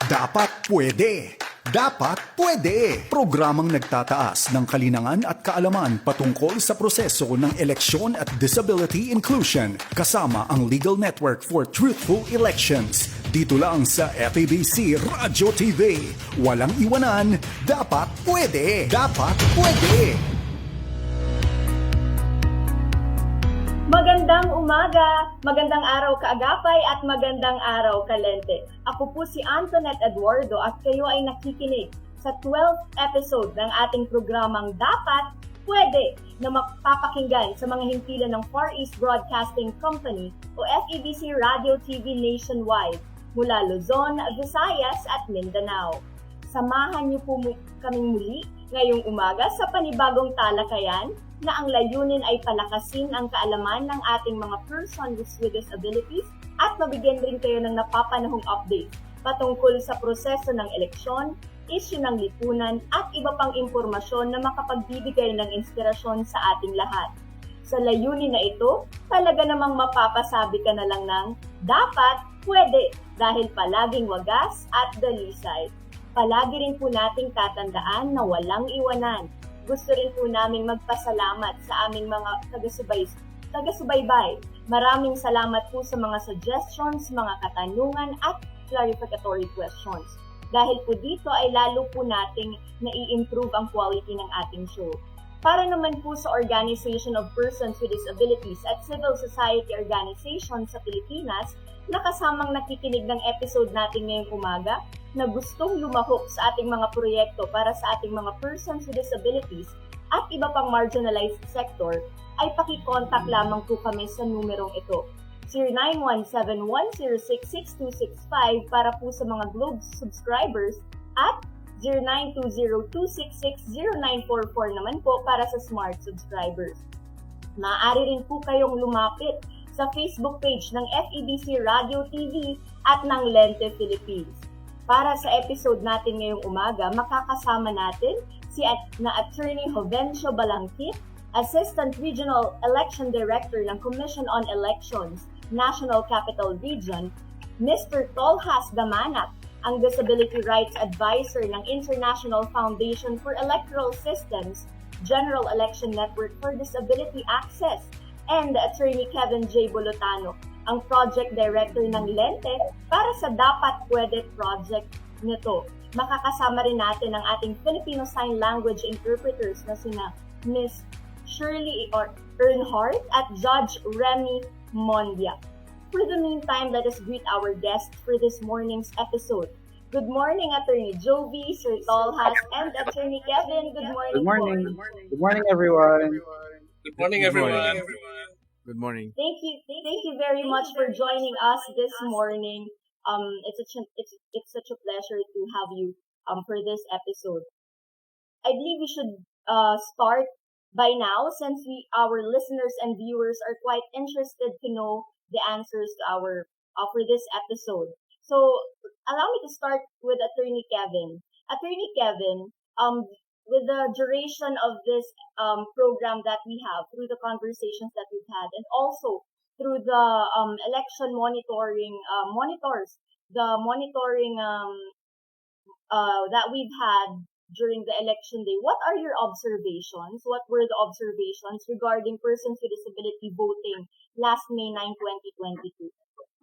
Dapat pwede. Dapat pwede. Programang nagtataas ng kalinangan at kaalaman patungkol sa proseso ng eleksyon at disability inclusion kasama ang Legal Network for Truthful Elections. Dito lang sa FEBC Radio TV. Walang iwanan. Dapat pwede. Dapat pwede. Magandang umaga, magandang araw kaagapay at magandang araw kalente. Ako po si Antoinette Eduardo at kayo ay nakikinig sa 12th episode ng ating programang Dapat Pwede na mapapakinggan sa mga himpilan ng Far East Broadcasting Company o FEBC Radio TV nationwide mula Luzon, Visayas at Mindanao. Samahan niyo po kaming muli ngayong umaga sa panibagong talakayan na ang layunin ay palakasin ang kaalaman ng ating mga persons with disabilities at mabigyan rin kayo ng napapanahong update patungkol sa proseso ng eleksyon, issue ng lipunan at iba pang impormasyon na makapagbibigay ng inspirasyon sa ating lahat. Sa layunin na ito, talaga namang mapapasabi ka na lang ng dapat pwede dahil palaging wagas at dalisay. Palagi rin po nating tatandaan na walang iwanan. Gusto rin po naming magpasalamat sa aming mga taga-subaybay. Maraming salamat po sa mga suggestions, mga katanungan at clarificatory questions. Dahil po dito ay lalo po nating nai-improve ang quality ng ating show. Para naman po sa Organization of Persons with Disabilities at Civil Society Organizations sa Pilipinas, na kasamang nakikinig ng episode natin ngayong umaga, na gustong lumahok sa ating mga proyekto para sa ating mga persons with disabilities at iba pang marginalized sector, ay paki-contact lamang po kami sa numerong ito. 0917-106-6265 para po sa mga Globe subscribers at 0920-266-0944 naman po para sa Smart subscribers. Maaari rin po kayong lumapit sa Facebook page ng FEBC Radio TV at ng LENTE Philippines. Para sa episode natin ngayong umaga, makakasama natin si Atty. Jovencio Balanquit, Assistant Regional Election Director ng Commission on Elections, National Capital Region, Mr. Tolhas Damanik, ang Disability Rights Advisor ng International Foundation for Electoral Systems, General Election Network for Disability Access, and Atty. Kevin J. Bulotano, ang Project Director ng LENTE para sa Dapat Pwede project nito. Makakasama rin natin ang ating Filipino Sign Language interpreters na sina Ms. Shirley Earnhardt at Judge Remy Mondia. For the meantime, let us greet our guests for this morning's episode. Good morning, Atty. Jovi, Sir Tolhas, and Atty. Kevin. Good morning. Good morning. Good morning, everyone. Good morning, everyone. Good morning. Thank you very much for joining us this morning. It's such a pleasure to have you for this episode. I believe we should start by now since our listeners and viewers are quite interested to know the answers to our for this episode. So allow me to start with Attorney Kevin. Attorney Kevin, with the duration of this program that we have, through the conversations that we've had, and also through the election monitoring that we've had during the election day, what are your observations? What were the observations regarding persons with disability voting last May 9, 2022?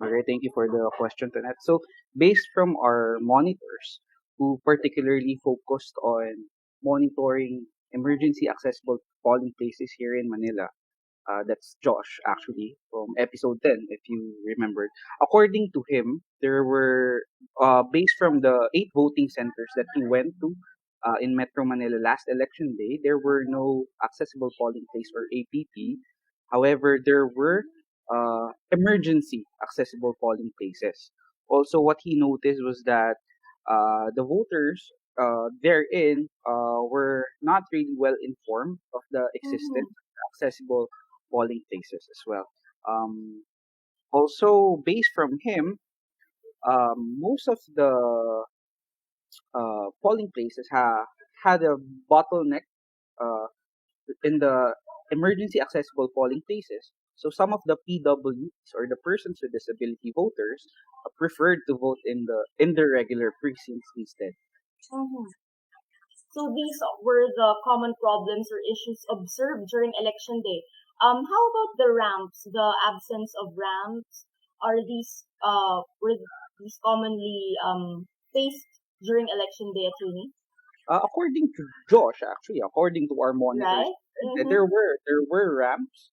Okay, thank you for the question, Tonette. So, based from our monitors who particularly focused on monitoring emergency accessible polling places here in Manila, that's Josh actually from episode 10, if you remembered. According to him, there were, based from the 8 voting centers that he went to in Metro Manila last election day, there were no accessible polling place or APP. However, there were emergency accessible polling places. Also, what he noticed was that the voters therein were not really well informed of the existence of accessible polling places as well. Also, based from him, most of the polling places had a bottleneck in the emergency accessible polling places. So some of the PWs, or the persons with disability voters, preferred to vote in the regular precincts instead. Mhm. So these were the common problems or issues observed during election day. How about the ramps? The absence of ramps, are these were these commonly faced during election day, attorney? According to Josh, actually, according to our monitors, Right? Mm-hmm. there were ramps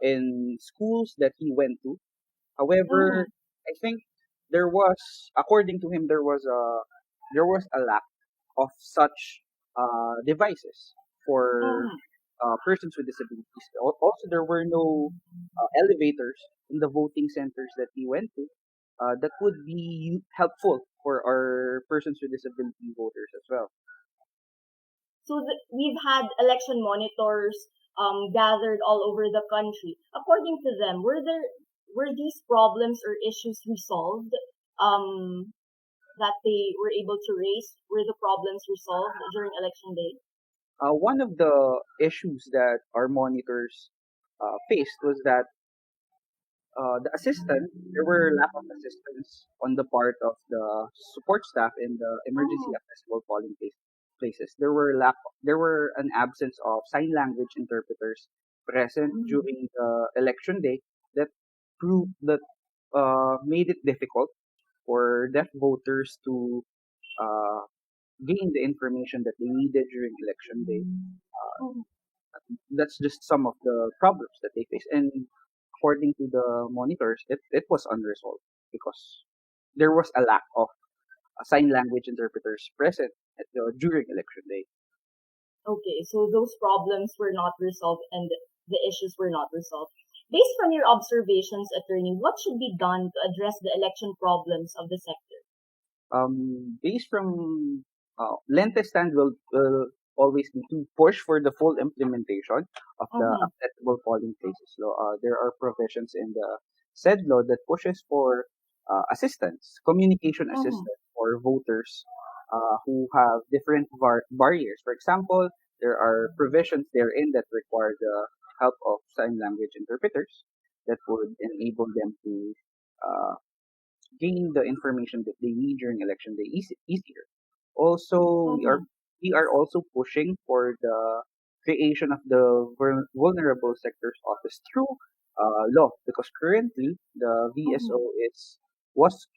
in schools that he went to. However, Mm-hmm. I think according to him, there was a lack of such devices for Mm-hmm. persons with disabilities. Also, there were no elevators in the voting centers that he went to that would be helpful for our persons with disability voters as well. So we've had election monitors gathered all over the country. According to them, were these problems or issues resolved um, that they were able to raise? Were the problems resolved during election day? One of the issues that our monitors faced was that there were lack of assistance on the part of the support staff in the emergency Oh. accessible polling places. There were an absence of sign language interpreters present Mm-hmm. during the election day that made it difficult for deaf voters to uh, gain the information that they needed during election day. Mm-hmm. That's just some of the problems that they face. And according to the monitors, it was unresolved because there was a lack of sign language interpreters present during election day. Okay, so those problems were not resolved and the issues were not resolved. Based from your observations, attorney, what should be done to address the election problems of the sector? Based from LENTE stand will always be to push for the full implementation of the Mm-hmm. accessible polling places law. There are provisions in the said law that pushes for communication Mm-hmm. assistance for voters who have different barriers. For example, there are provisions therein that require the help of sign language interpreters that would enable them to uh, gain the information that they need during election day easier. Also, we are Mm-hmm. we are also pushing for the creation of the vulnerable sectors office through law, because currently the Mm-hmm. VSO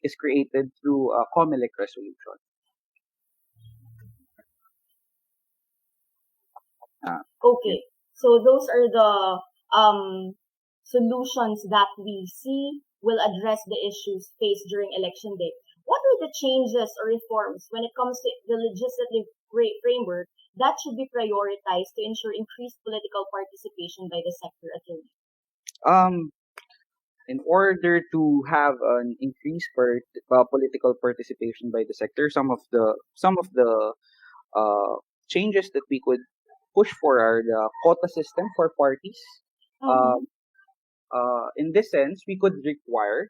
is created through a COMELEC resolution. Yeah. Okay, so those are the solutions that we see will address the issues faced during election day. What are the changes or reforms when it comes to the legislative framework that should be prioritized to ensure increased political participation by the sector, attorney? Um, in order to have an increased political participation by the sector, some of the uh, changes that we could push for are the quota system for parties. Mm-hmm. Um, in this sense, we could require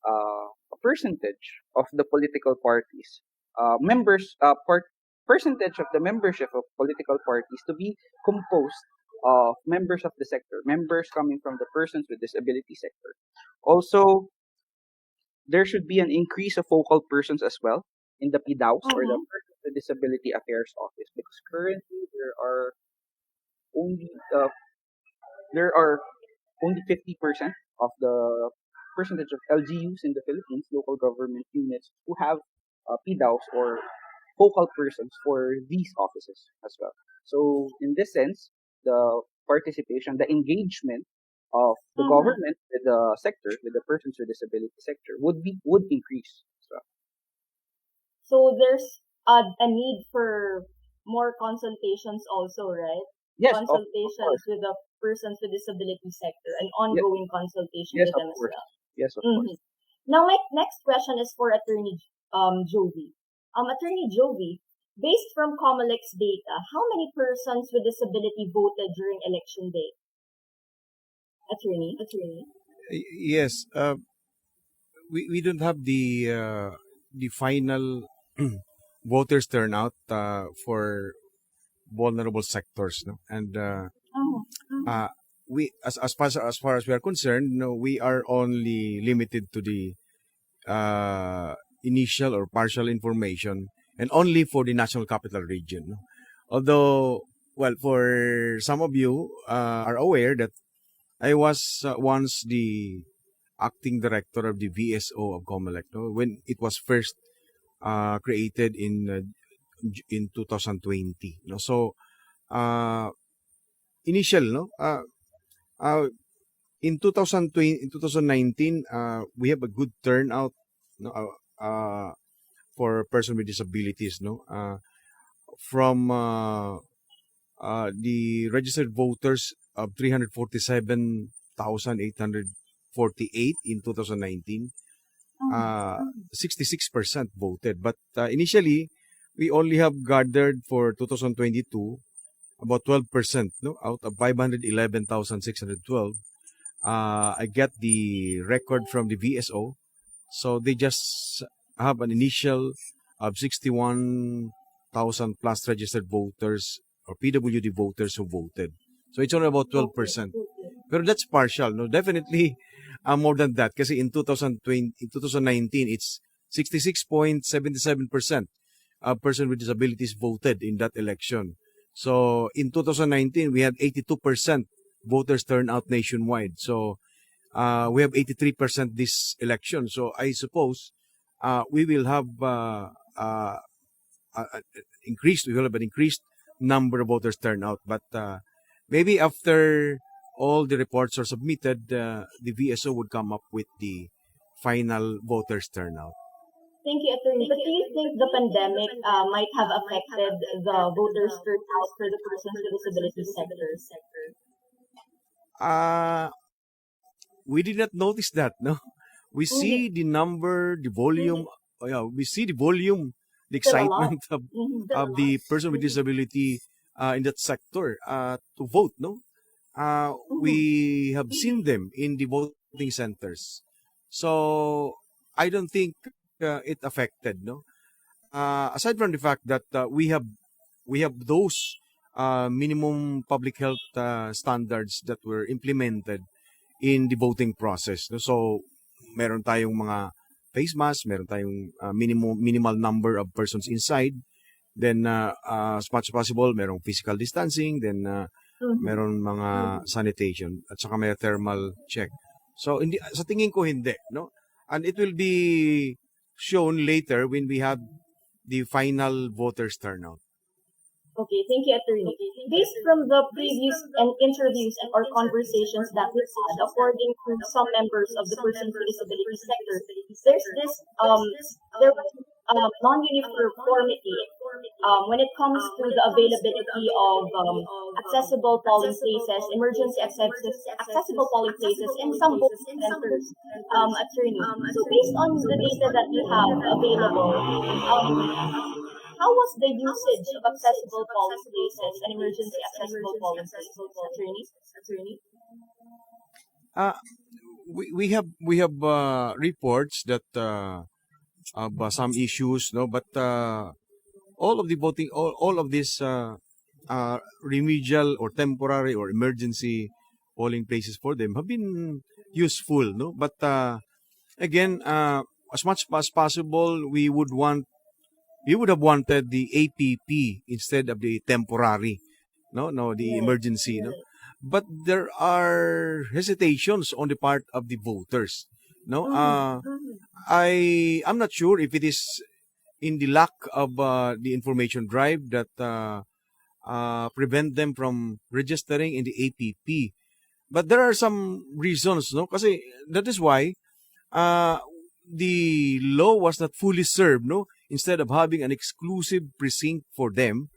a percentage of the political parties, percentage of the membership of political parties to be composed of members of the sector, members coming from the persons with disability sector. Also, there should be an increase of focal persons as well in the PDAOs, or the Mm-hmm. Persons with Disability Affairs Office, because currently only uh, there are only 50% of the percentage of LGUs in the Philippines, local government units, who have PDAOs, or focal persons for these offices as well. So in this sense, the participation, the engagement of the Mm-hmm. government with the sector, with the persons with disability sector, would increase as well. So there's a need for more consultations also, right? Yes, of Consultations course. with the persons with disability sector and Yes, ongoing consultation yes, with of them as course. well. Yes, of course. Hmm. Now, my next question is for Attorney Jovi. Attorney Jovi, based from COMELEC's data, how many persons with disability voted during election day? Attorney. Yes, we don't have the final voters turnout for vulnerable sectors, no? And Oh. uh, we as far as we are concerned, no, we are only limited to the initial or partial information, and only for the National Capital Region. No? Although, well, for some of you are aware that I was once the acting director of the VSO of COMELEC, no? When it was first created in 2020. No? So, initial, no? In 2020, in 2019, we have a good turnout, no? For person with disabilities, no? From the registered voters of 347,848 in 2019, 66% voted. But initially, we only have gathered for 2022 about 12%, no? Out of 511,612. I get the record from the VSO. So they just have an initial of 61,000 plus registered voters or PWD voters who voted. So it's only about 12%. Pero that's partial, no? Definitely more than that. Kasi in 2019, it's 66.77% of persons with disabilities voted in that election. So in 2019, we had 82% voters turnout nationwide. So we have 83% this election. So I suppose we will have increased. We will have an increased number of voters turnout. But maybe after all the reports are submitted, the VSO would come up with the final voters turnout. Thank you, Attorney. But do you think the pandemic might have affected the voters' turnout for the persons with disabilities sector? We did not notice that, no? We see the number, the volume, we see the volume, the excitement of the person with disability in that sector to vote, no? We have seen them in the voting centers. So I don't think it affected, no? Aside from the fact that we have those minimum public health standards that were implemented in the voting process. No? So meron tayong mga face mask, meron tayong minimal number of persons inside. Then as much as possible, merong physical distancing, then meron mga sanitation at saka may thermal check. So sa tingin ko hindi, no? And it will be shown later when we have the final voters turnout. Okay, thank you, Attorney. Based from the previous interviews or conversations that we've had, according to some members of the persons with disabilities sector, there's this there was non-uniformity when it comes to the availability of accessible polling places, emergency accessible polling places in some voting centers, Attorney. So based on the data that you have available, how was the usage of accessible polling places and emergency accessible polling places, Attorney? We have reports that of some issues, no, but all of the voting, all of these remedial or temporary or emergency polling places for them have been useful, no. But again, as much as possible, we would have wanted the APP instead of the temporary, no, the emergency, no. But there are hesitations on the part of the voters, no. I'm not sure if it is in the lack of the information drive that prevent them from registering in the APP. But there are some reasons, no, kasi that is why the law was not fully served, no. Instead of having an exclusive precinct for them,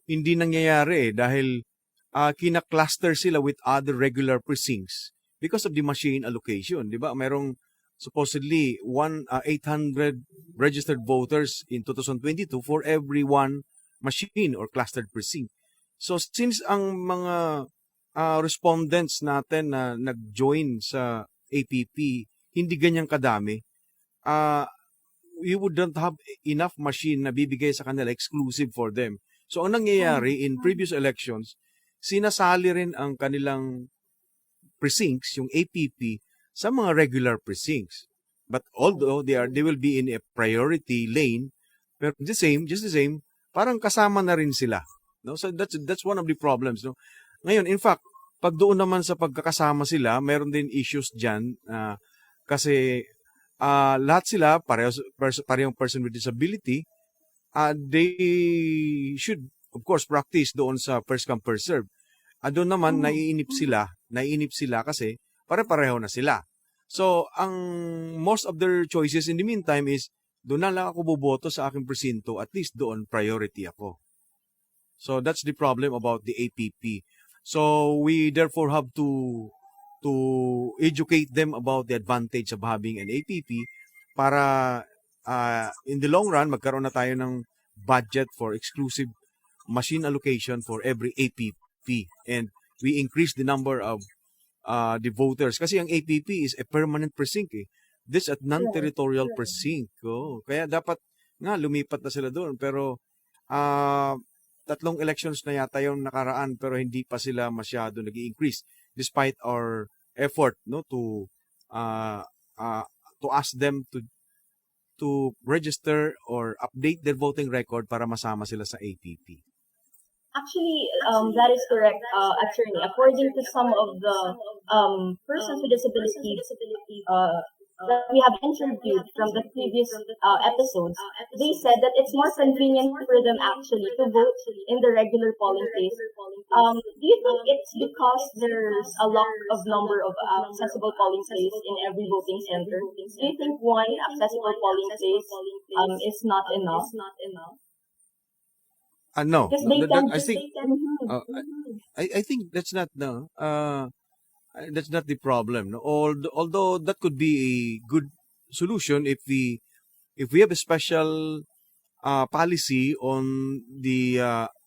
hindi nangyayari dahil kina-cluster sila with other regular precincts because of the machine allocation, di ba? Merong supposedly 800 registered voters in 2022 for every one machine or clustered precinct. So since ang mga respondents natin na nag-join sa APP hindi ganyang kadami, we wouldn't have enough machine na bibigay sa kanila exclusive for them. So ang nangyayari in previous elections, sinasali rin ang kanilang precincts, yung APP, sa mga regular precincts. But although they will be in a priority lane, pero just the same, parang kasama na rin sila. No? So that's one of the problems. No? Ngayon, in fact, pag doon naman sa pagkakasama sila, meron din issues dyan kasi lahat sila, parehong person with disability, they should, of course, practice doon sa first come, first serve. Doon naman, naiinip sila kasi pare-pareho na sila. So, ang most of their choices in the meantime is, doon na lang ako boboto sa aking presinto, at least doon priority ako. So, that's the problem about the APP. So, we therefore have to educate them about the advantage of having an APP para in the long run, magkaroon na tayo ng budget for exclusive machine allocation for every APP. And we increase the number of the voters. Kasi ang APP is a permanent precinct eh. This at non-territorial precinct. Kaya dapat nga lumipat na sila doon. Pero 3 elections na yata yung nakaraan pero hindi pa sila masyado nag-i-increase despite our effort to ask them to register or update their voting record para masama sila sa APP. Actually, that is correct, attorney. According to some of the persons with disabilities that we have interviewed from the previous episodes, they said that it's more convenient for them actually to vote in the regular polling place. Do you think it's because there's a lack of number of accessible polling places in every voting center? Do you think one accessible polling place is not enough? No, Because they I think that's not that's not the problem. No? Although that could be a good solution if we have a special policy on the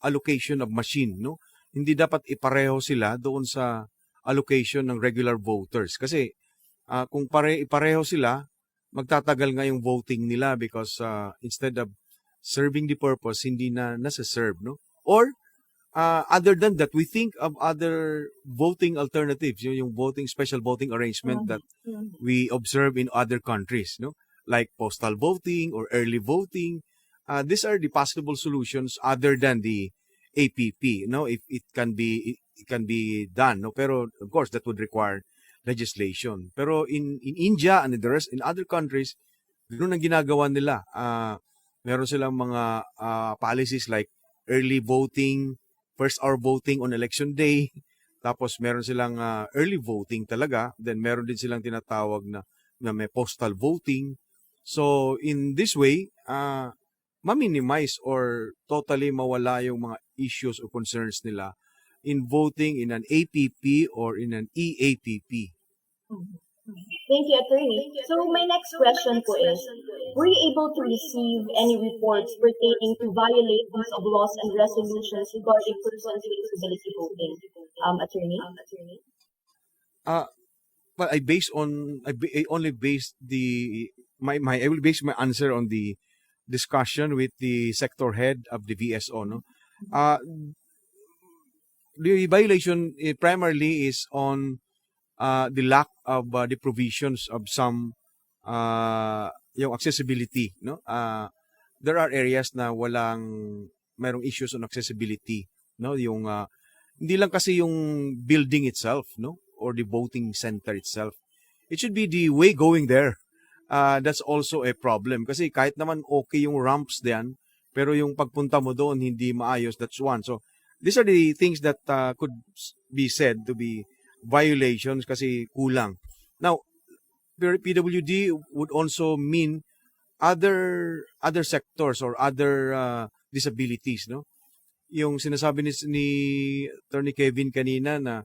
allocation of machine. No, hindi dapat ipareho sila doon sa allocation ng regular voters. Kasi kung ipareho sila, magtatagal nga yung voting nila because instead of serving the purpose, hindi na nasa-serve, no? Or, other than that, we think of other voting alternatives, yung special voting arrangement that we observe in other countries, no? Like postal voting or early voting. These are the possible solutions other than the APP, no? If it can be done, no? Pero, of course, that would require legislation. Pero in India and in other countries, ganoon ang ginagawa nila. Meron silang mga policies like early voting, first hour voting on election day. Tapos meron silang early voting talaga. Then meron din silang tinatawag na may postal voting. So in this way, ma-minimize or totally mawala yung mga issues or concerns nila in voting in an APP or in an EAPP. Thank you, attorney. So my next question po is, were you able to receive any reports pertaining to violations of laws and resolutions regarding persons with disability voting, attorney? Well, I only based I will base my answer on the discussion with the sector head of the VSO. No, the violation primarily is on the lack of the provisions of some yung accessibility, no? There are areas na mayroong issues on accessibility, no? Yung hindi lang kasi yung building itself, no? Or the voting center itself. It should be the way going there. That's also a problem kasi kahit naman okay yung ramps diyan, pero yung pagpunta mo doon hindi maayos, that's one. So these are the things that could be said to be violations kasi kulang. Now, PWD would also mean other sectors or other disabilities, no? Yung sinasabi ni Attorney Kevin kanina na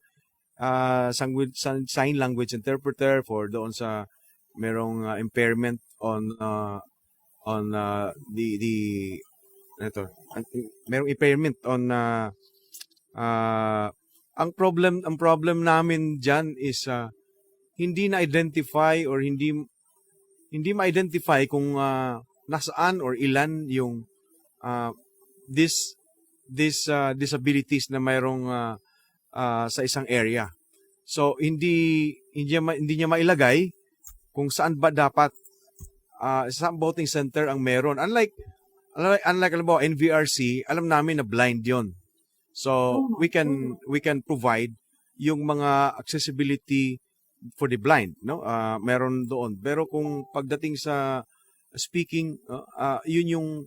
sign language interpreter for doon sa merong impairment on merong impairment on ang problem namin diyan is hindi na-identify or hindi ma-identify kung nasaan or ilan yung disabilities na mayroong sa isang area. So hindi niya mailagay kung saan ba dapat saan voting center ang meron. Unlike alam mo, NVRC, alam namin na blind 'yon. So we can provide yung mga accessibility for the blind, no? Meron doon. Pero kung pagdating sa speaking, yun yung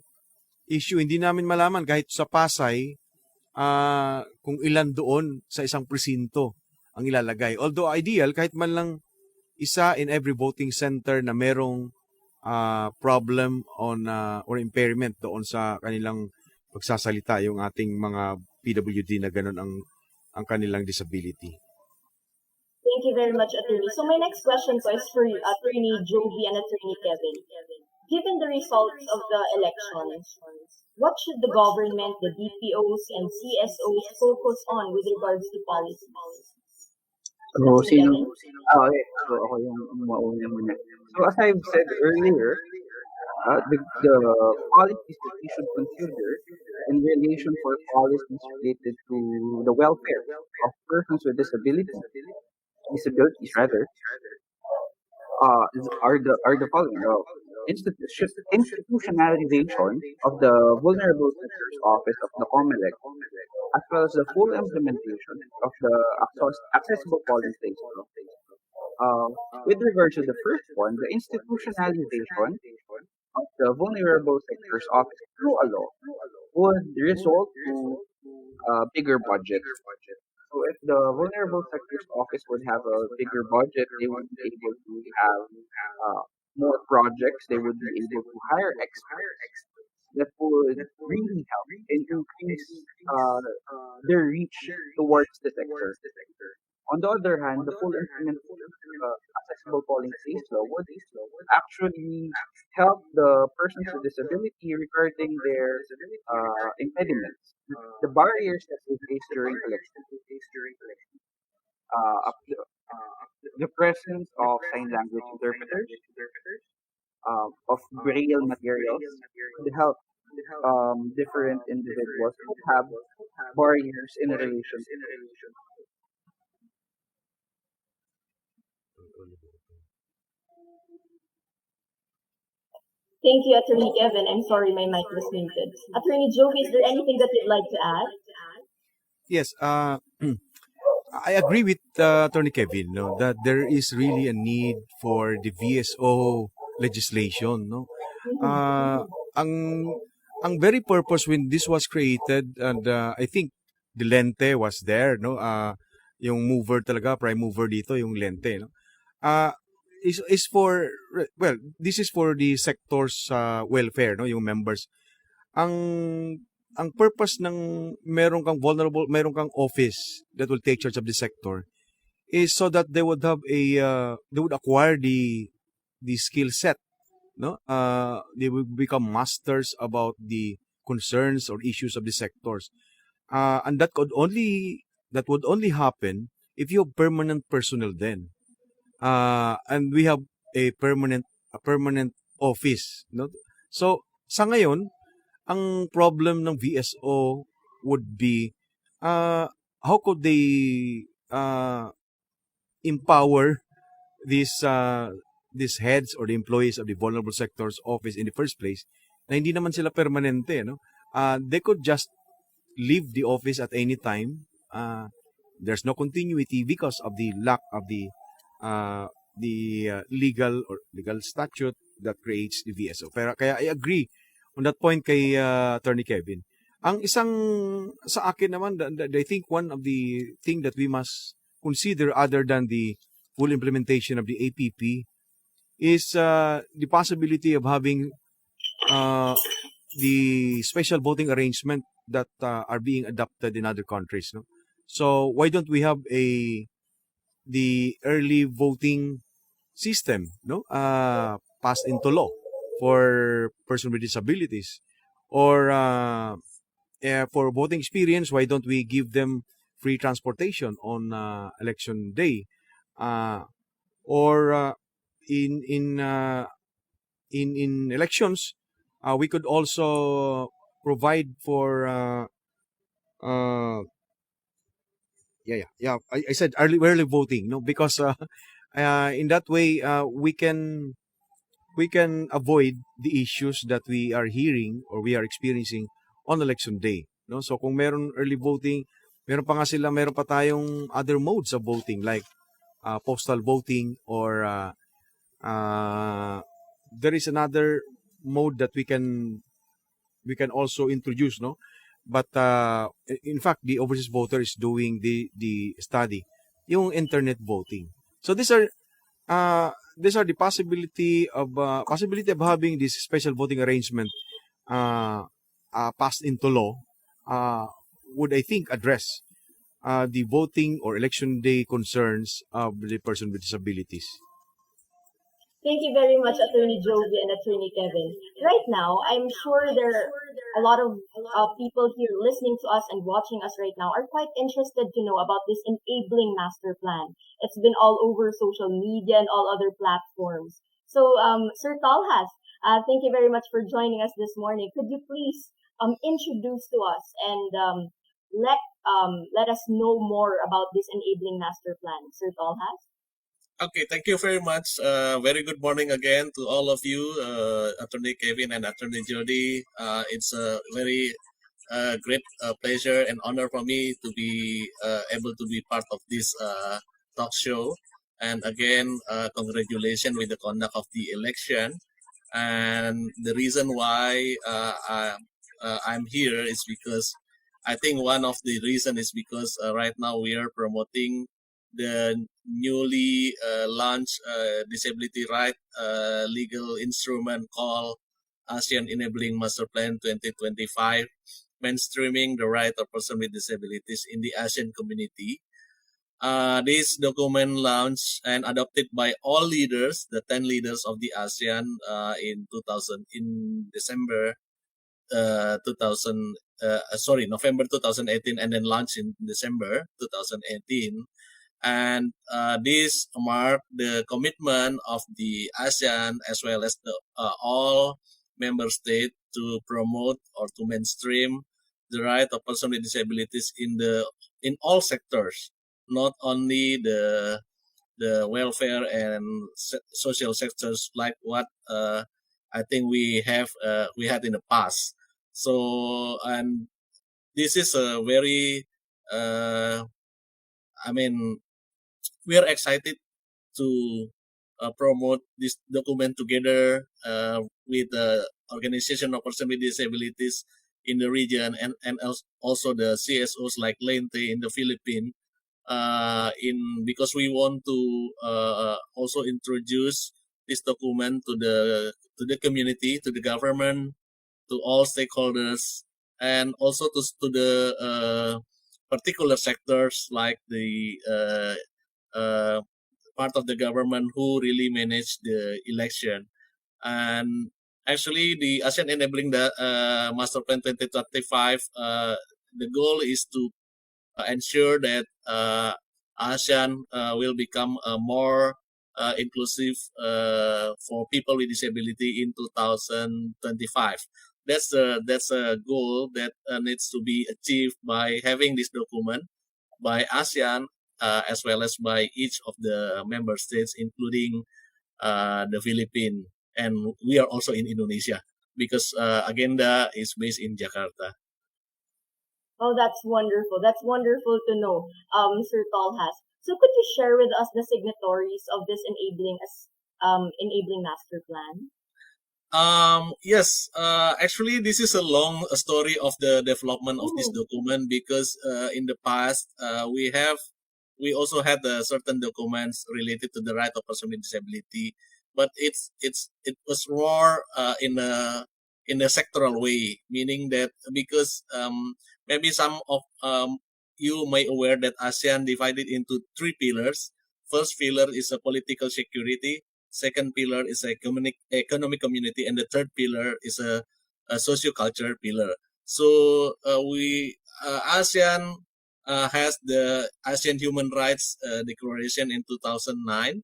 issue. Hindi namin malaman kahit sa Pasay kung ilan doon sa isang presinto ang ilalagay. Although ideal, kahit man lang isa in every voting center na merong problem on or impairment doon sa kanilang pagsasalita, yung ating mga PWD na ganun ang kanilang disability. Thank you very much, Attorney. So my next question po is for Attorney Jovi and Attorney Kevin. Given the results of the elections, what should the government, the DPOs, and CSOs focus on with regards to policy? So, okay. So, ako yung mauna muna. So, as I've said earlier, the policies that we should consider in relation for policies related to the welfare of persons with disabilities rather, are the following: institutionalization of the Vulnerable Sectors Office of the COMELEC, as well as the full implementation of the accessible polling place law. With regards to the first one, the institutionalization of the Vulnerable Sectors Office through a law would result to bigger budget. So if the Vulnerable Sectors Office would have a bigger budget, they would be able to have more projects. They would be able to hire experts that would really help and increase their reach towards the sector. On the other hand, the full implementation of the accessible polling place law would actually help the persons with disability regarding their impediments, the barriers that they face during elections. Up to, the presence of sign language interpreters, of braille materials to help different individuals who have barriers in relation. Thank you, Attorney Kevin. I'm sorry my mic was muted. Attorney Jovi, is there anything that you'd like to add? Yes, I agree with Attorney Kevin, no, that there is really a need for the VSO legislation, no. Ang very purpose when this was created, and I think the LENTE was there, no. Yung mover talaga, prime mover dito, yung LENTE, no. Is for, well, this is for the sector's welfare, no, yung members. Ang purpose ng meron kang office that will take charge of the sector is so that they would have they would acquire the skill set, no. They will become masters about the concerns or issues of the sectors, and that would only happen if you have permanent personnel then, and we have a permanent office, no. So sa ngayon, ang problem ng VSO would be how could they empower these heads or the employees of the vulnerable sectors office in the first place, na hindi naman sila permanente, no. They could just leave the office at any time. There's no continuity because of the lack of the legal statute that creates the VSO. Pero kaya I agree on that point kay Attorney Kevin. Ang isang sa akin naman, I think one of the thing that we must consider other than the full implementation of the APP is the possibility of having the special voting arrangement that are being adopted in other countries, no. So why don't we have the early voting system, no, passed into law for persons with disabilities, or for voting experience, why don't we give them free transportation on election day, or in elections, we could also provide for I said early voting, no, because in that way we can avoid the issues that we are hearing or we are experiencing on election day, no. So kung meron early voting, meron pa tayong other modes of voting like postal voting or uh, there is another mode that we can also introduce, no. But in fact, the overseas voter is doing the study, yung internet voting. So these are the possibility of having this special voting arrangement passed into law would, I think, address the voting or election day concerns of the person with disabilities. Thank you very much, Attorney Jovi and Attorney Kevin. Right now, I'm sure there are a lot of people here listening to us and watching us right now are quite interested to know about this enabling master plan. It's been all over social media and all other platforms. So, Sir Tolhas, thank you very much for joining us this morning. Could you please introduce to us and let us know more about this enabling master plan, Sir Tolhas? Okay, thank you very much. Very good morning again to all of you, Attorney Kevin and Attorney Jody. It's a very great pleasure and honor for me to be able to be part of this talk show. And again, congratulations with the conduct of the election. And the reason why I'm here is because I think one of the reason is because right now we are promoting the newly launched disability right legal instrument called ASEAN Enabling Masterplan 2025, mainstreaming the right of persons with disabilities in the ASEAN community. This document launched and adopted by all leaders, the 10 leaders of the ASEAN in December 2000, November 2018, and then launched in December 2018. And this marked the commitment of the ASEAN as well as the all member states to promote or to mainstream the right of persons with disabilities in all sectors, not only the welfare and social sectors like what I think we had in the past. So, and this is a very we are excited to promote this document together with the Organization of Persons with Disabilities in the region and also the CSOs like LENTE in the Philippines. Because we want to also introduce this document to the community, to the government, to all stakeholders, and also to the particular sectors like the part of the government who really manage the election. And actually, the ASEAN Enabling Master Plan 2025, the goal is to ensure that ASEAN will become more inclusive for people with disability in 2025. That's a goal that needs to be achieved by having this document by ASEAN as well as by each of the member states, including the Philippines, and we are also in Indonesia because Agenda is based in Jakarta. Oh, that's wonderful. That's wonderful to know, Sir Tolhas. So could you share with us the signatories of this enabling master plan? Yes, actually, this is a long story of the development of this document because in the past we also had certain documents related to the right of person with disability, but it was more in a sectoral way, meaning that because maybe some of you may aware that ASEAN divided into three pillars. First pillar is a political security. Second pillar is economic community, and the third pillar is a socio-cultural pillar. So ASEAN has the ASEAN Human Rights Declaration in 2009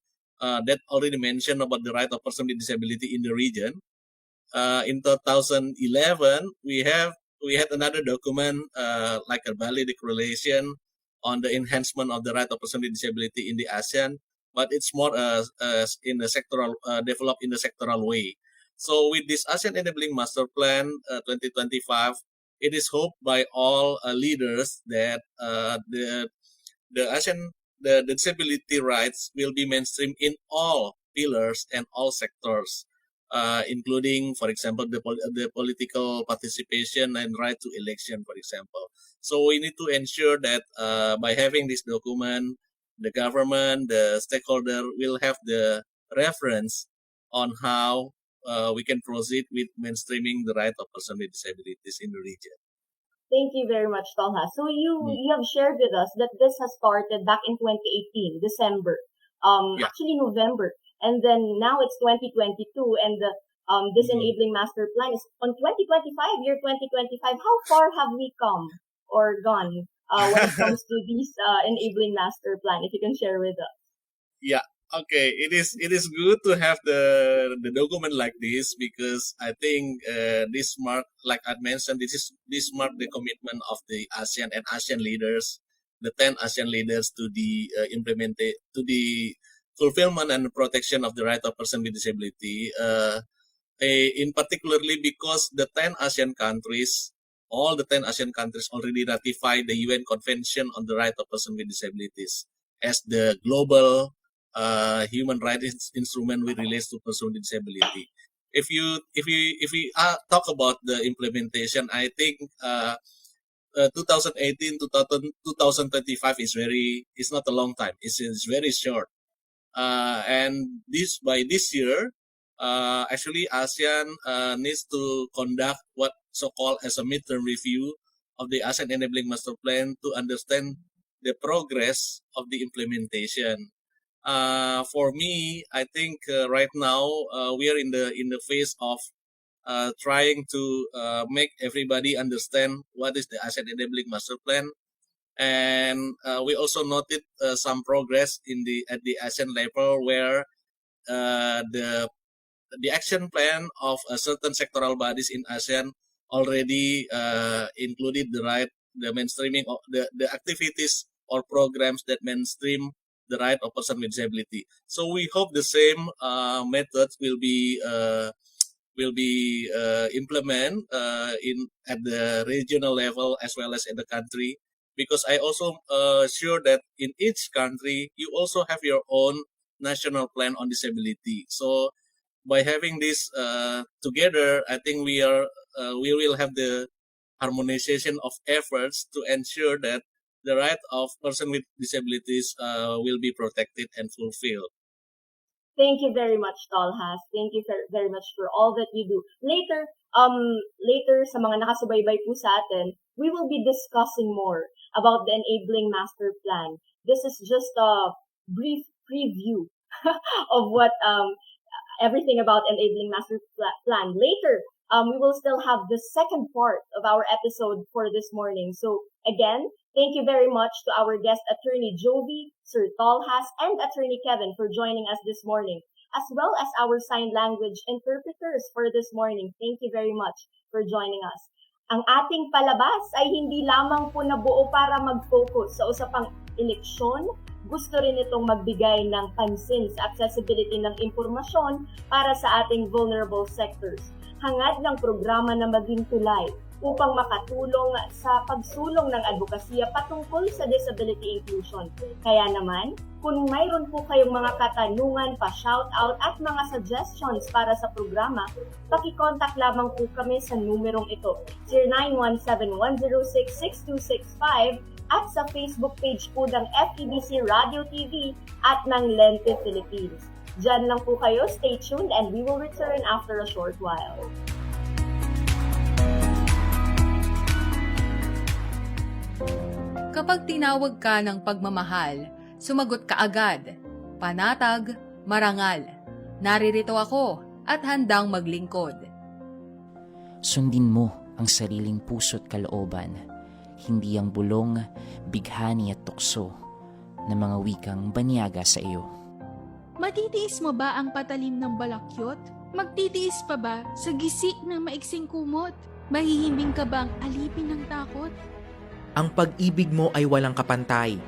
that already mentioned about the right of person with disability in the region. In 2011, we had another document like a Bali Declaration on the enhancement of the right of person with disability in the ASEAN, but it's more in the sectoral developed in the sectoral way. So with this ASEAN Enabling Masterplan 2025, it is hoped by all leaders that the ASEAN the disability rights will be mainstream in all pillars and all sectors, including, for example, the political participation and right to election, for example. So we need to ensure that by having this document, the government, the stakeholder will have the reference on how we can proceed with mainstreaming the right of person with disabilities in the region. Thank you very much, Tolhas. So you have shared with us that this has started back in 2018, December, actually November, and then now it's 2022, and this Enabling Master Plan is on 2025, year 2025. How far have we come or gone when it comes to this Enabling Master Plan? If you can share with us. Yeah. Okay, it is good to have the document like this, because I think this mark, like I mentioned, this mark the commitment of the ASEAN and ASEAN leaders, the 10 ASEAN leaders, to the to the fulfillment and protection of the right of person with disability. In particularly because the 10 ASEAN countries, all the 10 ASEAN countries already ratified the UN Convention on the Right of Person with Disabilities as the global human rights instrument with relates to person with disability. If we talk about the implementation, I think 2018 to 2025 is not a long time. It's very short. And by this year, actually ASEAN needs to conduct what so-called as a midterm review of the ASEAN Enabling Master Plan to understand the progress of the implementation. For me, I think right now we are in the phase of trying to make everybody understand what is the ASEAN Enabling Master Plan, and we also noted some progress at the ASEAN level, where the action plan of certain sectoral bodies in ASEAN already included the mainstreaming of the activities or programs that mainstream the right of person with disability. So we hope the same methods will be implemented at the regional level as well as in the country, because I also sure that in each country you also have your own national plan on disability. So by having this together, I think we will have the harmonization of efforts to ensure that the right of person with disabilities will be protected and fulfilled. Thank you very much, Tolhas. Thank you very much for all that you do. Later, sa mga nakasubaybay po sa atin, we will be discussing more about the Enabling Master Plan. This is just a brief preview of what everything about Enabling Master Plan. Later, we will still have the second part of our episode for this morning. So again, thank you very much to our guest attorney Jovi, Sir Tolhas, and Attorney Kevin for joining us this morning, as well as our sign language interpreters for this morning. Thank you very much for joining us. Ang ating palabas ay hindi lamang po nabuo para mag-focus sa usapang eleksyon. Gusto rin itong magbigay ng pansin sa accessibility ng impormasyon para sa ating vulnerable sectors. Hangad ng programa na maging tulay upang makatulong sa pagsulong ng advokasya patungkol sa disability inclusion. Kaya naman, kung mayroon po kayong mga katanungan, pa-shoutout at mga suggestions para sa programa, paki-contact lamang po kami sa numerong ito, 0917-106-6265 at sa Facebook page po ng FEBC Radio TV at ng LENTE Philippines. Diyan lang po kayo, stay tuned, and we will return after a short while. Kapag tinawag ka ng pagmamahal, sumagot ka agad. Panatag, marangal. Naririto ako at handang maglingkod. Sundin mo ang sariling puso't kalooban, hindi ang bulong, bighani at tukso ng mga wikang banyaga sa iyo. Matitiis mo ba ang patalim ng balakyot? Magtitiis pa ba sa gisik ng maiksing kumot? Mahihimbing ka bang alipin ng takot? Ang pag-ibig mo ay walang kapantay,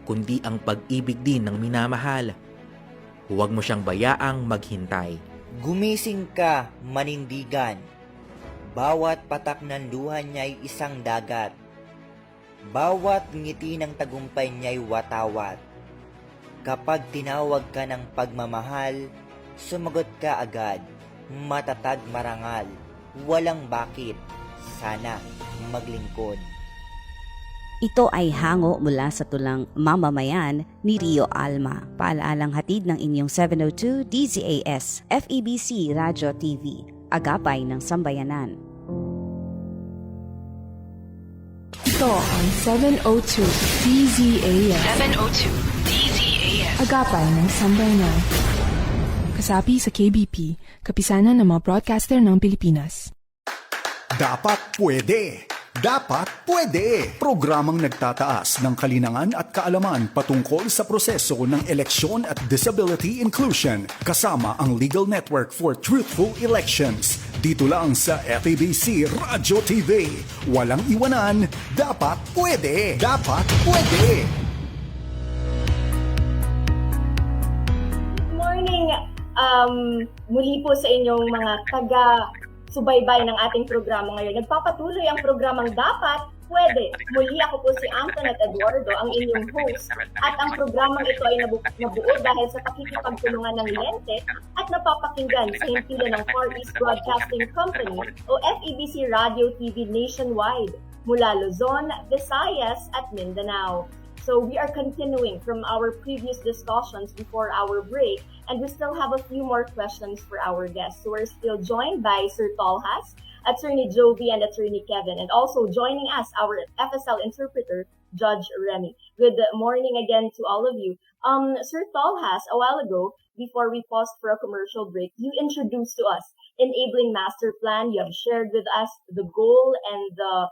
kundi ang pag-ibig din ng minamahal. Huwag mo siyang bayaang maghintay. Gumising ka, manindigan. Bawat patak ng luha niya'y isang dagat. Bawat ngiti ng tagumpay niya'y watawat. Kapag tinawag ka ng pagmamahal, sumagot ka agad. Matatag marangal, walang bakit. Sana maglingkod. Ito ay hango mula sa tulang Mamamayan ni Rio Alma. Paalaalang hatid ng inyong 702 DZAS FEBC Radio TV, agapay ng sambayanan. Ito ang 702 DZAS. 702 DZAS. Agapay ng sambayanan. Kasapi sa KBP, kapisanan ng mga broadcaster ng Pilipinas. Dapat pwede! Dapat pwede! Programang nagtataas ng kalinangan at kaalaman patungkol sa proseso ng eleksyon at disability inclusion kasama ang Legal Network for Truthful Elections. Dito lang sa FEBC Radio TV. Walang iwanan, dapat pwede! Dapat pwede! Good morning! Muli po sa inyong mga taga-subaybay ng ating programa ngayon. Nagpapatuloy ang programang Dapat Pwede. Muli ako po si Atty. Eduardo, ang inyong host. At ang programang ito ay nabuo dahil sa pakikipagtulungan ng LENTE at napapakinggan sa himpilan ng Far East Broadcasting Company o FEBC Radio TV nationwide mula Luzon, Visayas at Mindanao. So we are continuing from our previous discussions before our break, and we still have a few more questions for our guests. So we're still joined by Sir Tolhas, Attorney Jovi, and Attorney Kevin, and also joining us, our FSL interpreter, Judge Remy. Good morning again to all of you. Sir Tolhas, a while ago, before we paused for a commercial break, you introduced to us Enabling Masterplan. You have shared with us the goal and the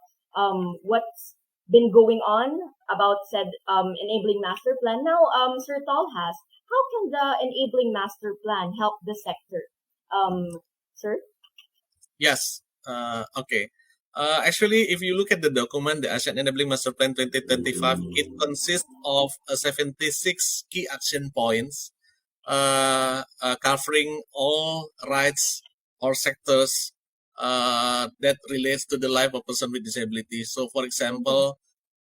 what's been going on about said Enabling Master Plan. Now, Sir Tolhas, how can the Enabling Master Plan help the sector? Sir? Yes. Okay. Actually, if you look at the document, the ASEAN Enabling Master Plan 2025, it consists of 76 key action points covering all rights or sectors that relates to the life of person with disability. So, for example,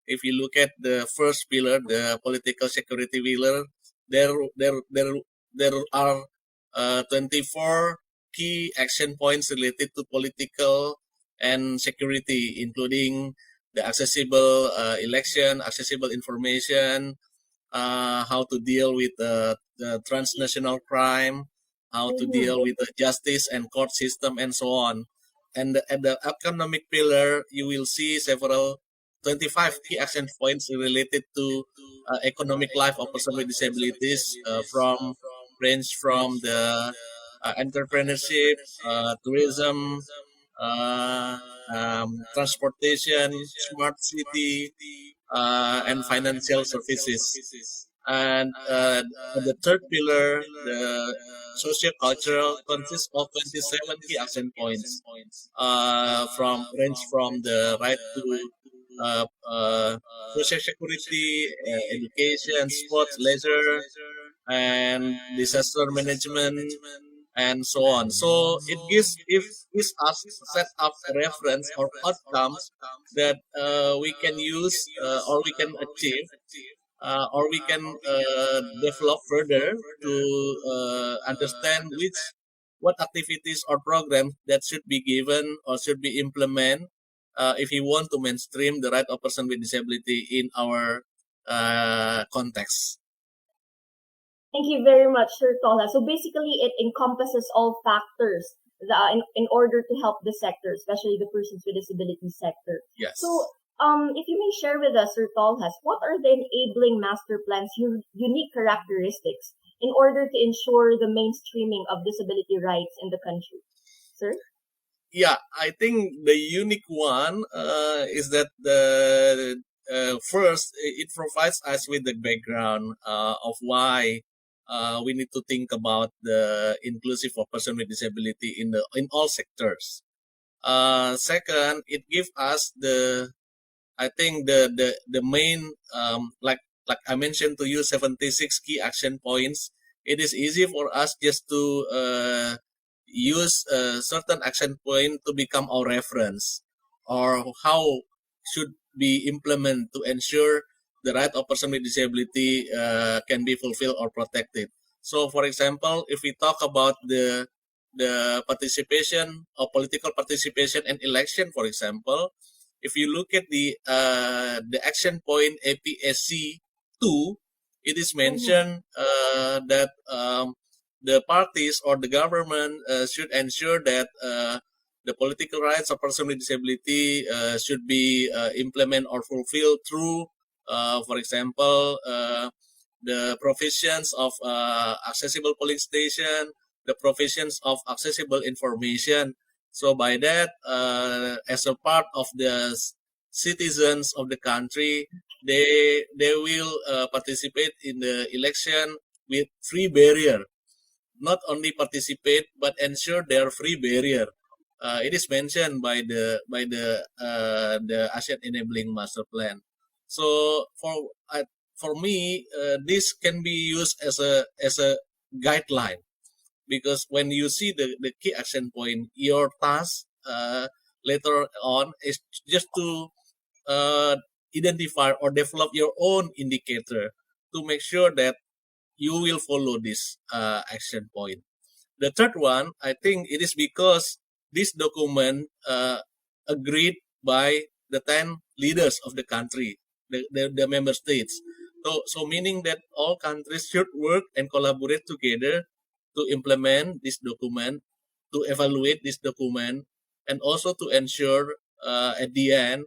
if you look at the first pillar, the political security pillar, there are 24 key action points related to political and security, including the accessible election, accessible information, how to deal with the transnational crime, how to deal with the justice and court system, and so on. And at the economic pillar, you will see several 25 key action points related to economic life of person with disabilities, range from the entrepreneurship, tourism, transportation, smart city, and financial services. And the third pillar, the socio-cultural, consists of 27 key action points, range from the right to social security, education, sports, leisure, and disaster management, and so on. So it gives us set up reference or outcomes that we can use or we can achieve. Or we can develop further to understand what activities or programs that should be given or should be implemented if we want to mainstream the right of person with disability in our context. Thank you very much, Sir Tola. So basically, it encompasses all factors in order to help the sector, especially the persons with disability sector. Yes. So, if you may share with us, Sir Tolhas, what are the Enabling Master Plan's unique characteristics in order to ensure the mainstreaming of disability rights in the country? Sir? Yeah, I think the unique one is that the first, it provides us with the background of why we need to think about the inclusive of person with disability in all sectors. Second, it gives us the I think the main like I mentioned to you 76 key action points. It is easy for us just to use a certain action point to become our reference, or how should be implemented to ensure the right of person with disability can be fulfilled or protected. So, for example, if we talk about the participation or political participation in election, for example, if you look at the action point APSC 2, it is mentioned that the parties or the government should ensure that the political rights of person with disability should be implemented or fulfilled through, for example, the provisions of accessible polling station, the provisions of accessible information. So by that, as a part of the citizens of the country, they will participate in the election with free barrier. Not only participate but ensure their free barrier. It is mentioned by the ASEAN Enabling Masterplan. So for me, this can be used as a guideline, because when you see the key action point, your task later on is just to identify or develop your own indicator to make sure that you will follow this action point. The third one, I think it is because this document agreed by the 10 leaders of the country, the member states. So meaning that all countries should work and collaborate together to implement this document, to evaluate this document, and also to ensure at the end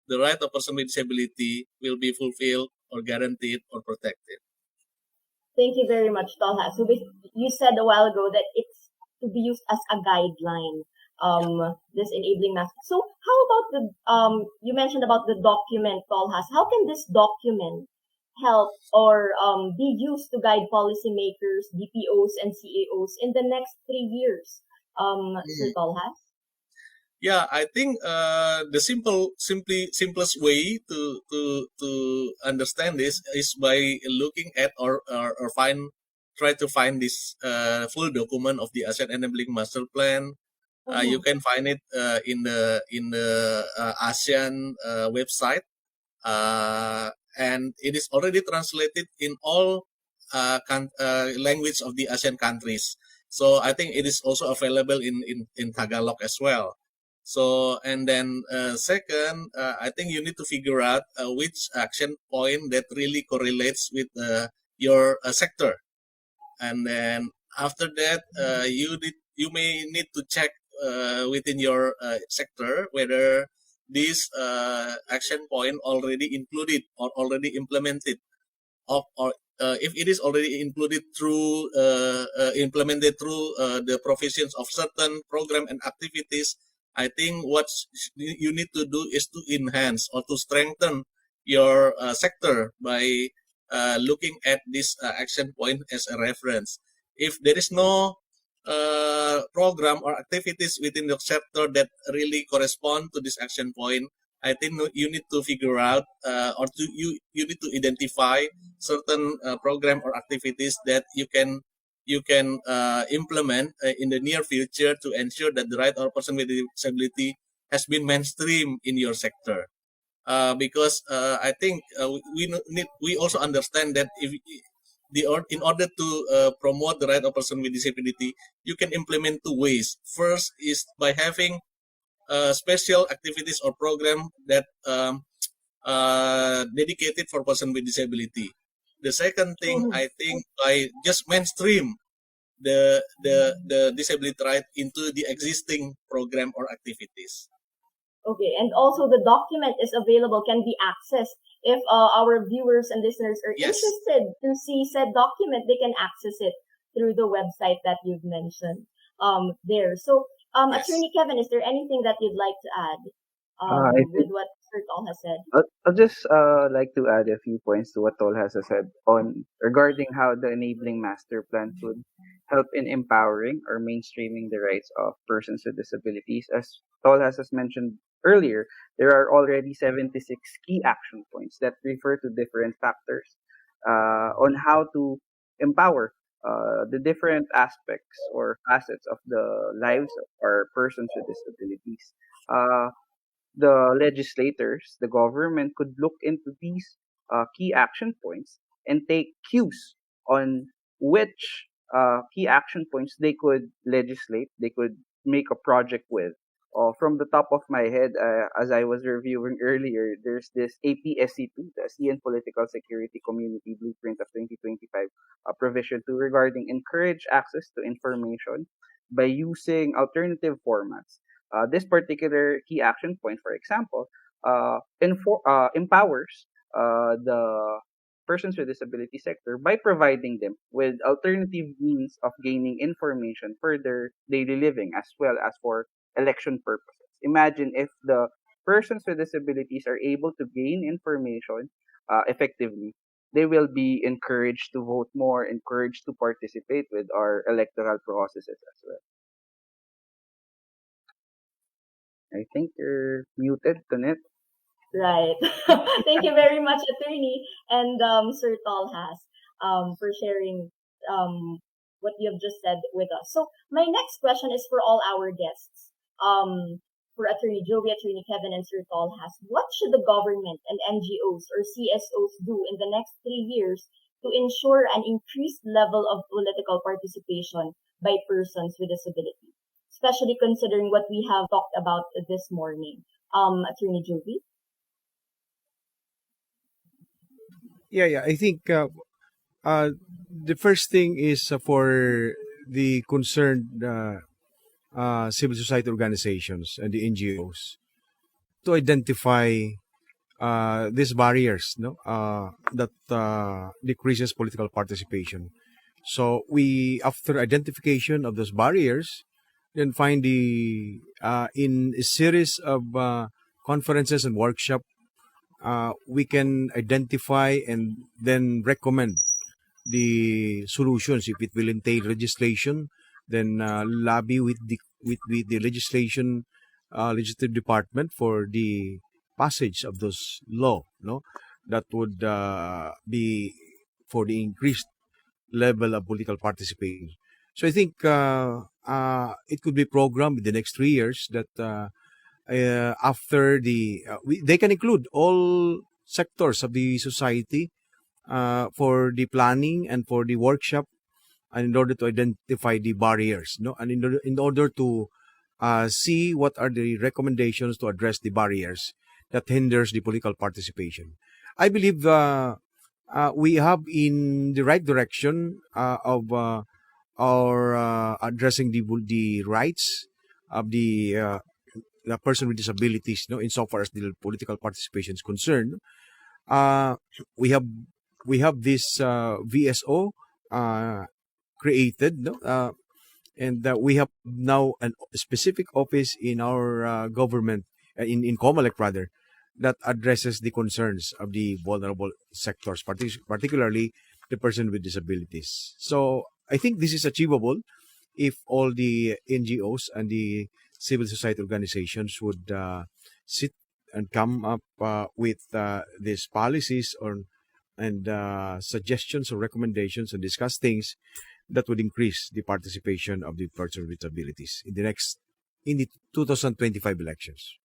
the right of person with disability will be fulfilled or guaranteed or protected. Thank you very much, Tolhas. So you said a while ago that it's to be used as a guideline, this enabling master. So how about you mentioned about the document, Tolhas. How can this document help or be used to guide policymakers, DPOs, and CAOs in the next 3 years, Sir Tolhas? Yeah, I think the simplest way to understand this is by looking at or try to find this full document of the ASEAN Enabling Master Plan. You can find it in the ASEAN website, and it is already translated in all language of the ASEAN countries. So I think it is also available in Tagalog as well. So, and then second, I think you need to figure out which action point that really correlates with your sector. And then after that, you may need to check within your sector whether this action point already included or already implemented, or if it is already included through implemented through the provisions of certain program and activities. I think what you need to do is to enhance or to strengthen your sector by looking at this action point as a reference. If there is no program or activities within the sector that really correspond to this action point, I think you need to figure out you need to identify certain program or activities that you can implement in the near future to ensure that the right of person with disability has been mainstream in your sector. Because I think we also understand that in order to promote the right of person with disability, you can implement two ways. First is by having special activities or program that dedicated for person with disability. The second thing, I think, by just mainstream the disability right into the existing program or activities. Okay, and also the document is available, can be accessed. If our viewers and listeners are interested to see said document, they can access it through the website that you've mentioned there. So, Attorney Kevin, is there anything that you'd like to add with what Sir Tol has said? I'll just like to add a few points to what Tolhas has said on regarding how the enabling master plan could help in empowering or mainstreaming the rights of persons with disabilities. As Tolhas has mentioned earlier, there are already 76 key action points that refer to different factors on how to empower the different aspects or facets of the lives of our persons with disabilities. Uh, the legislators, the government could look into these key action points and take cues on which key action points they could legislate, they could make a project with. From the top of my head, as I was reviewing earlier, there's this APSC2, the ASEAN Political Security Community Blueprint of 2025, provision 2 regarding encourage access to information by using alternative formats. This particular key action point, for example, empowers the persons with disability sector by providing them with alternative means of gaining information for their daily living as well as for election purposes. Imagine if the persons with disabilities are able to gain information effectively, they will be encouraged to vote more, encouraged to participate with our electoral processes as well. I think you're muted, Tonet. Right. Thank you very much, Attorney, and Sir Tolhas, for sharing what you have just said with us. So my next question is for all our guests. For Attorney Jovi, Attorney Kevin, and Sir Tolhas, what should the government and NGOs or CSOs do in the next 3 years to ensure an increased level of political participation by persons with disability, especially considering what we have talked about this morning? Attorney Jovi? Yeah. I think the first thing is for the concerned civil society organizations and the NGOs to identify these barriers, no, that decreases political participation. So we, after identification of those barriers, then find the in a series of conferences and workshop, we can identify and then recommend the solutions. If it will entail legislation, then lobby with the legislative department for the passage of those law, no, that would be for the increased level of political participation. So I think it could be programmed in the next 3 years that after they can include all sectors of the society for the planning and for the workshop, and in order to identify the barriers, no, and in order to see what are the recommendations to address the barriers that hinders the political participation. I believe we have in the right direction of our addressing the rights of the person with disabilities, no, insofar as the political participation is concerned. We have this VSO created, no, and we have now a specific office in our government, in COMELEC rather, that addresses the concerns of the vulnerable sectors, particularly the person with disabilities. So I think this is achievable if all the NGOs and the civil society organizations would sit and come up with these policies and suggestions or recommendations and discuss things that would increase the participation of the person with disabilities in the 2025 elections.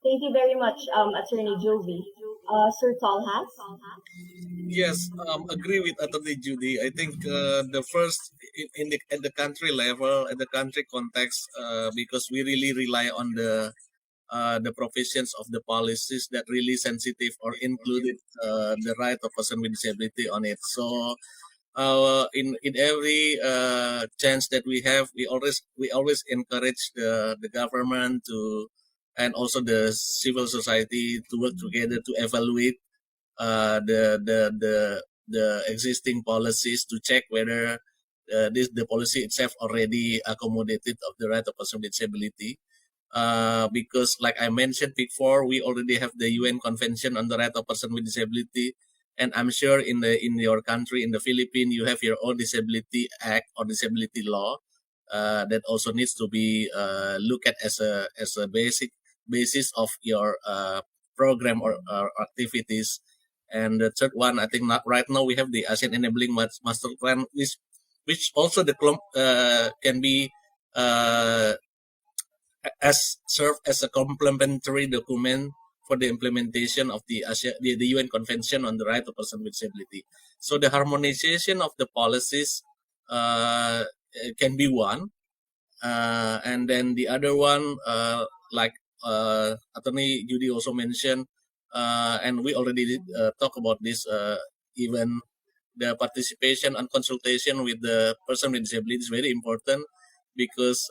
Thank you very much, Attorney Jovi. Sir Tolhas? Yes, agree with Attorney Judy. I think the first at the country level, at the country context, because we really rely on the provisions of the policies that really sensitive or included the right of person with disability on it. So in every chance that we have, we always encourage the government to, and also the civil society, to work together to evaluate the existing policies, to check whether the policy itself already accommodated of the right of person with disability. Because like I mentioned before, we already have the UN Convention on the Right of Person with Disability, And I'm sure in your country, in the Philippines, you have your own disability act or disability law that also needs to be looked at as a basic basis of your program or activities. And the third one, I think right now we have the ASEAN Enabling Masterplan, which also can be serve as a complementary document for the implementation of the UN Convention on the Right of Persons with Disability. So the harmonization of the policies can be one, and then the other one, like Attorney Judy also mentioned, and we already talked about this, even the participation and consultation with the person with disability is very important, because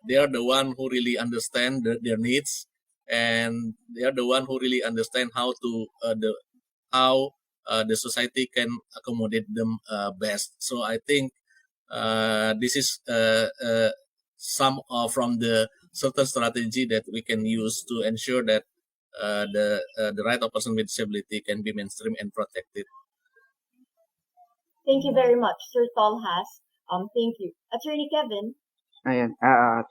they are the one who really understand their needs, and they are the one who really understand how the society can accommodate them best. So I think this is some from the certain strategy that we can use to ensure that the right of person with disability can be mainstream and protected. Thank you very much, Sir Tolhas. Thank you. Attorney Kevin. Ayan.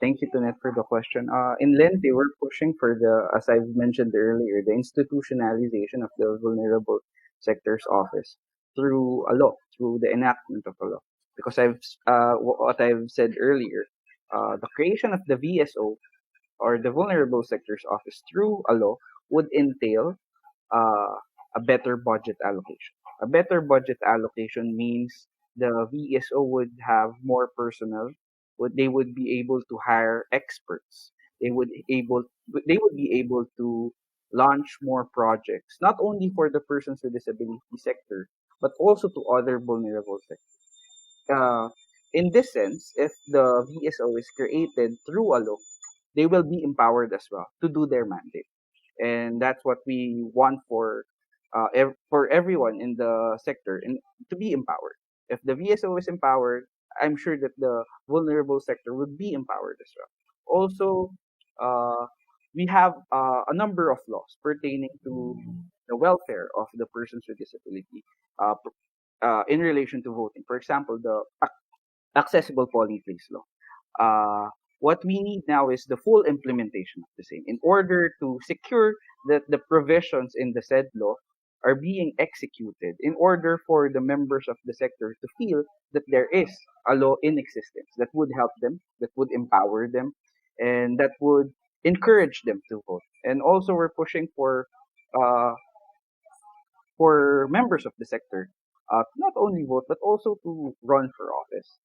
Thank you, Tonet, for the question. In LENTE, we're pushing for as I've mentioned earlier, the institutionalization of the Vulnerable Sectors Office through a law, through the enactment of a law. Because what I've said earlier, the creation of the VSO or the Vulnerable Sectors Office through a law would entail a better budget allocation. A better budget allocation means the VSO would have more personnel. They would be able to hire experts. They would be able to launch more projects, not only for the persons with disability sector, but also to other vulnerable sectors. In this sense, if the VSO is created through a law, they will be empowered as well to do their mandate, and that's what we want for everyone in the sector to be empowered. If the VSO is empowered, I'm sure that the vulnerable sector would be empowered as well. Also, we have a number of laws pertaining to the welfare of the persons with disability in relation to voting. For example, the accessible polling place law. What we need now is the full implementation of the same in order to secure that the provisions in the said law are being executed, in order for the members of the sector to feel that there is a law in existence that would help them, that would empower them, and that would encourage them to vote. And also, we're pushing for members of the sector not only vote but also to run for office.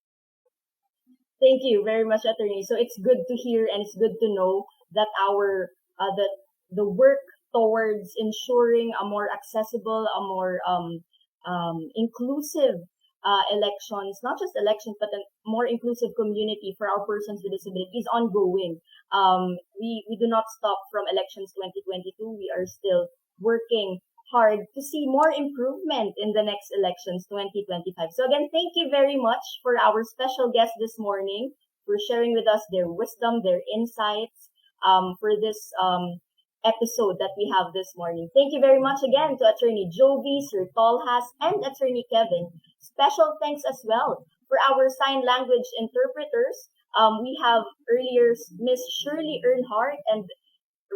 Thank you very much, Attorney. So it's good to hear and it's good to know that that the work towards ensuring a more accessible, a more inclusive elections, not just elections, but a more inclusive community for our persons with disabilities is ongoing. We do not stop from elections 2022. We are still working hard to see more improvement in the next elections 2025. So again, thank you very much for our special guests this morning for sharing with us their wisdom, their insights for this episode that we have this morning. Thank you very much again to Attorney Jovi, Sir Tolhas, and Attorney Kevin. Special thanks as well for our sign language interpreters. We have earlier Miss Shirley Earnhardt, and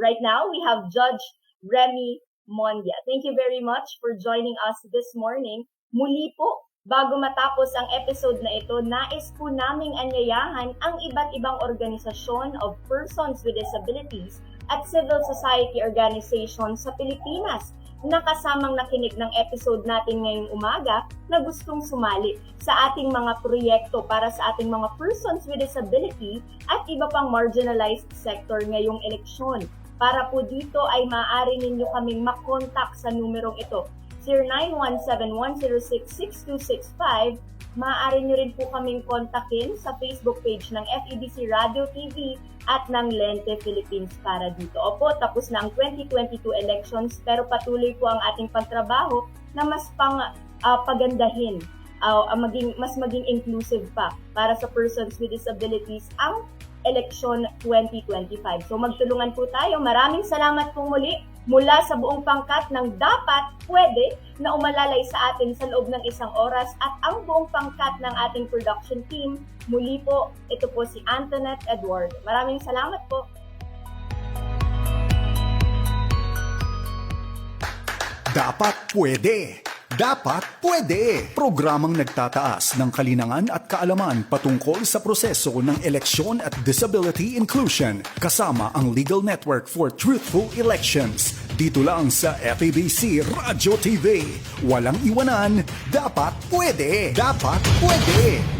right now we have Judge Remy Mondia. Thank you very much for joining us this morning. Muli po, bago matapos ang episode na ito, nais po naming anyayahan ang iba't ibang organisasyon of persons with disabilities at civil society organizations sa Pilipinas na kasamang nakinig ng episode natin ngayong umaga na gustong sumali sa ating mga proyekto para sa ating mga persons with disability at iba pang marginalized sector ngayong eleksyon. Para po dito ay maaari ninyo kaming makontak sa numerong ito, 0917-106-6265. Maaari nyo rin po kaming kontakin sa Facebook page ng FEBC Radio TV at ng LENTE Philippines para dito. Opo, tapos na ang 2022 elections pero patuloy po ang ating pagtrabaho na mas pagandahin, mas maging inclusive pa para sa persons with disabilities ang Eleksyon 2025. So magtulungan po tayo. Maraming salamat po muli Mula sa buong pangkat ng Dapat Pwede na umalalay sa atin sa loob ng isang oras at ang buong pangkat ng ating production team, muli po, ito po si Antoinette Eduardo. Maraming salamat po. Dapat Pwede! Dapat Pwede! Programang nagtataas ng kalinangan at kaalaman patungkol sa proseso ng eleksyon at disability inclusion kasama ang Legal Network for Truthful Elections. Dito lang sa FEBC Radio TV. Walang iwanan, Dapat Pwede! Dapat Pwede!